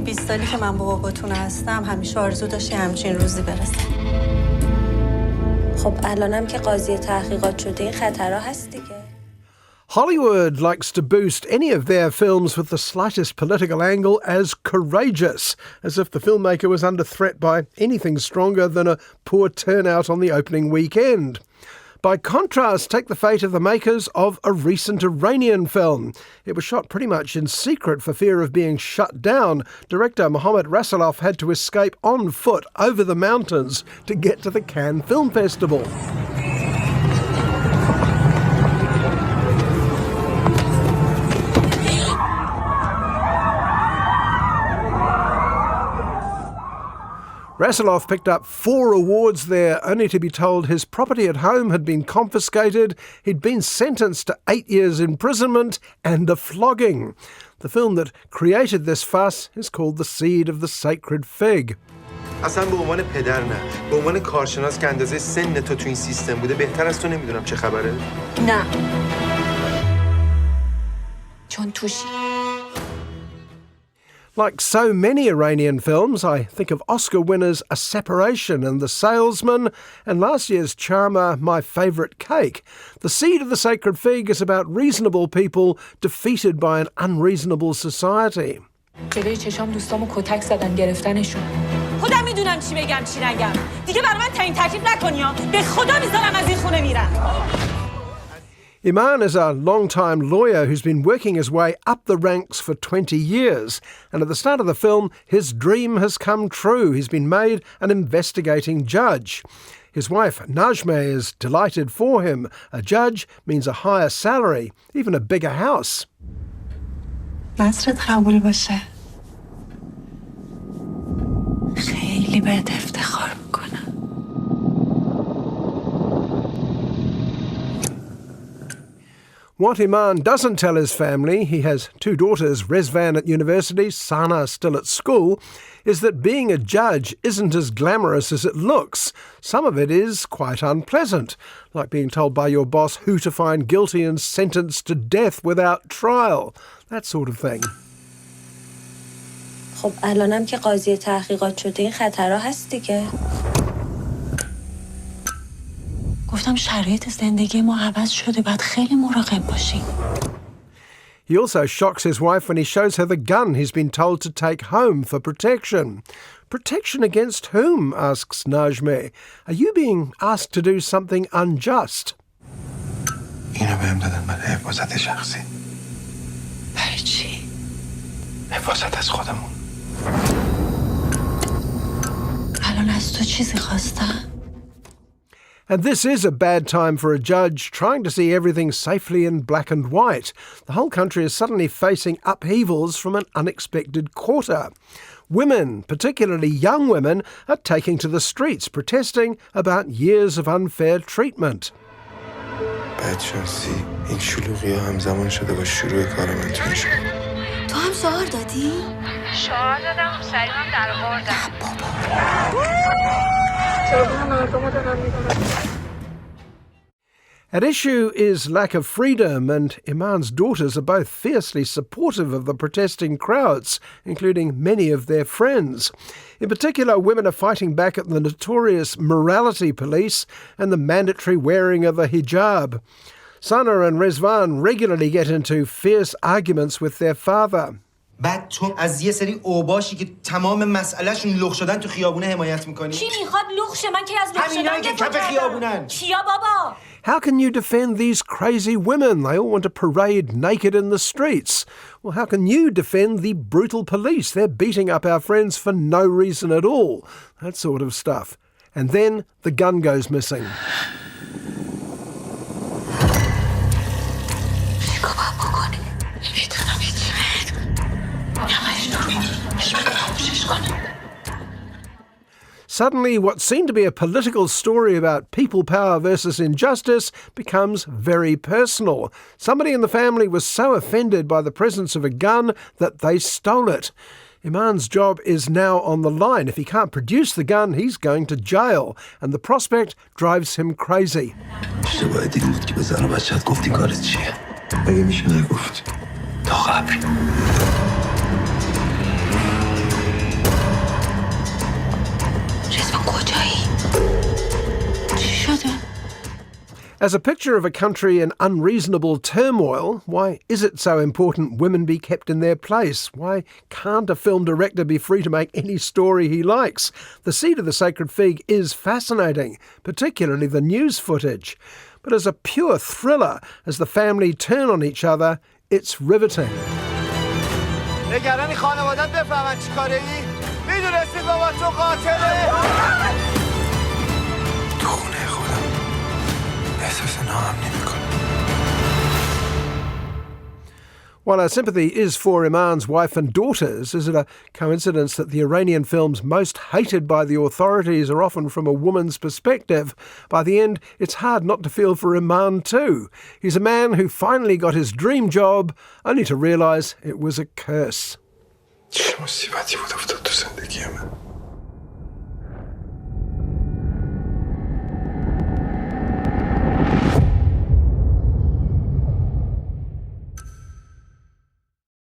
20 سالی که من با باباتون هستم همیشه آرزو داشتی همچین روزی برسه. خب الانم که قاضی تحقیقات شده این خطرها هست دیگه. Hollywood likes to boost any of their films with the slightest political angle as courageous, as if the filmmaker was under threat by anything stronger than a poor turnout on the opening weekend. By contrast, take the fate of the makers of a recent Iranian film. It was shot pretty much in secret for fear of being shut down. Director Mohammad Rasulov had to escape on foot over the mountains to get to the Cannes Film Festival. Rasulov picked up 4 awards there, only to be told his property at home had been confiscated, he'd been sentenced to 8 years imprisonment and a flogging. The film that created this fuss is called The Seed of the Sacred Fig. اصلا به عنوان پدر نه، به عنوان کارشناس که اندازه سن تو این سیستم بوده بهتر از تو نمیدونم چه خبره؟ نه. چون توشی. Like so many Iranian films, I think of Oscar winners A Separation and The Salesman, and last year's charmer My Favourite Cake. The Seed of the Sacred Fig is about reasonable people defeated by an unreasonable society. جلوی چشام دوستامو کتک زدن گرفتنشون. خودم میدونم چی بگم چی نگم. دیگه برای من تعیین تکلیف نکنی ها. به خدا میذارم از این خونه میرم. Iman is a long-time lawyer who's been working his way up the ranks for 20 years, and at the start of the film, his dream has come true. He's been made an investigating judge. His wife, Najmeh, is delighted for him. A judge means a higher salary, even a bigger house. نصرت قبول باشه. خیلی بهت افتخار میکنم. What Iman doesn't tell his family, he has 2 daughters, Rezvan at university, Sana still at school, is that being a judge isn't as glamorous as it looks. Some of it is quite unpleasant, like being told by your boss who to find guilty and sentenced to death without trial, that sort of thing. خب الانم که قاضی تحقیقات شده این خطرها هست دیگه. گفتم شرایط زندگی ما عوض شده باید خیلی مراقب باشیم. He also shocks his wife when he shows her the gun he's been told to take home for protection. Protection against whom, asks Najmeh. Are you being asked to do something unjust? اینو بهم دادن برای حفاظت شخصی. برای چی؟ حفاظت از خودمون. الان از تو چیزی خواستن؟ And this is a bad time for a judge trying to see everything safely in black and white. The whole country is suddenly facing upheavals from an unexpected quarter. Women, particularly young women, are taking to the streets protesting about years of unfair treatment. بدشانسی این شلوغی ها همزمان شده با شروع کار من تو این شهر. تو هم شعار دادی؟ شعار دادم سریعم در آوردم. At issue is lack of freedom, and Iman's daughters are both fiercely supportive of the protesting crowds, including many of their friends. In particular, women are fighting back at the notorious morality police and the mandatory wearing of a hijab. Sana and Rezvan regularly get into fierce arguments with their father. بعد تو از یه سری اوباشی که تمام مسئلهشون لخ شدن تو خیابونه حمایت میکنی؟ کی میخواد لخ شه؟ من که از لخ شدن همینایی که کف خیابونن. کیا بابا؟ How can you defend these crazy women? They all want to parade naked in the streets. Well, how can you defend the brutal police? They're beating up our friends for no reason at all. That sort of stuff. And then the gun goes missing. Suddenly, what seemed to be a political story about people power versus injustice becomes very personal. Somebody in the family was so offended by the presence of a gun that they stole it. Iman's job is now on the line. If he can't produce the gun, he's going to jail, and the prospect drives him crazy. As a picture of a country in unreasonable turmoil, why is it so important women be kept in their place? Why can't a film director be free to make any story he likes? The Seed of the Sacred Fig is fascinating, particularly the news footage. But as a pure thriller, as the family turn on each other, it's riveting. نگرانی خانوادت بفهمن چی کاره ای؟ میدونستی بابا تو قاتله؟ تو خونه خودم احساس ناامنی میکنم. While our sympathy is for Iman's wife and daughters, is it a coincidence that the Iranian films most hated by the authorities are often from a woman's perspective? By the end, it's hard not to feel for Iman too. He's a man who finally got his dream job, only to realise it was a curse. چه مصیبتی بود افتاد تو زندگی من.